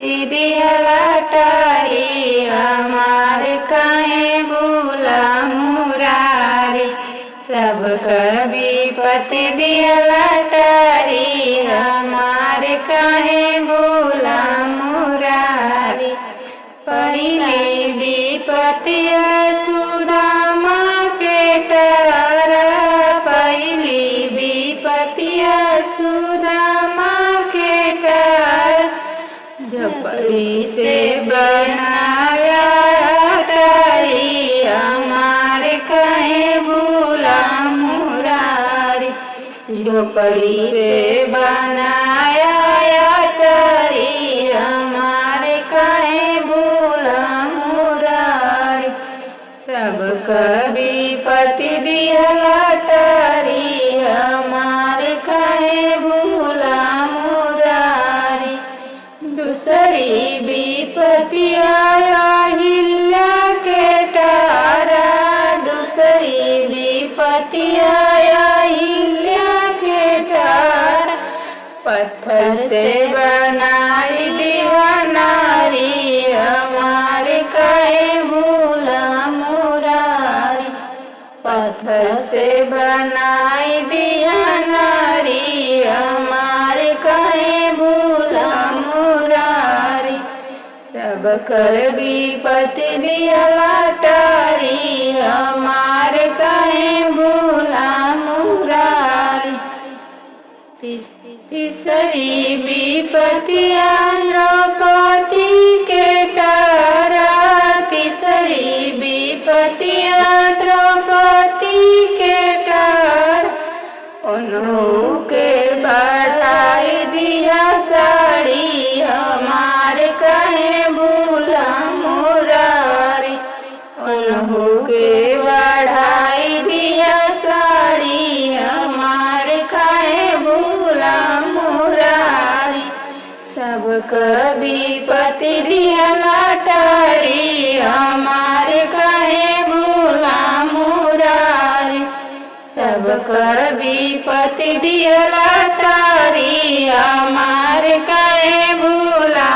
दिहला टारी हमार काहे भूला मुरारी। सब कर विपत्ति दिहला टारी हमार काहे भूला मुरारी। पहले विपत्ति सुदामा के टारा, पहली विपत्ति सुदामा के टारा। झोपड़ी से बनाया टारी हमार काहे भूला मुरारी। झोपड़ी से बनाया टारी हमार काहे भूला मुरारी। सब कर विपत्ति दिहला टारी हमार काहे भूला मुरारी। दूसरी विपत्ति आया हिल्या के टारा, दूसरी विपत्ति आया हिल्या के टारा। पत्थर से बनाई दिया नारी हमार काहे भूला मुरारी। पत्थर से बनाई दिया नारी हमार काहे भूला मुरारी। सब कर विपत्ति दिहला टारी हमार काहे भूला मुरारी। तीसरी विपत्ति द्रौपदी के टारा, तीसरी विपत्ति द्रौपदी के टारा। उन्हों के बढ़ाई दिया साड़ी हमार काहे भूला मुरारी। उन्हों के बढ़ाई दिया साड़ी हमार काहे भूला मुरारी। सब कर विपत्ति दिहला टारी हमार काहे भूला मुरारी। सब कर विपत्ति दिहला टारी हमार काहे भूला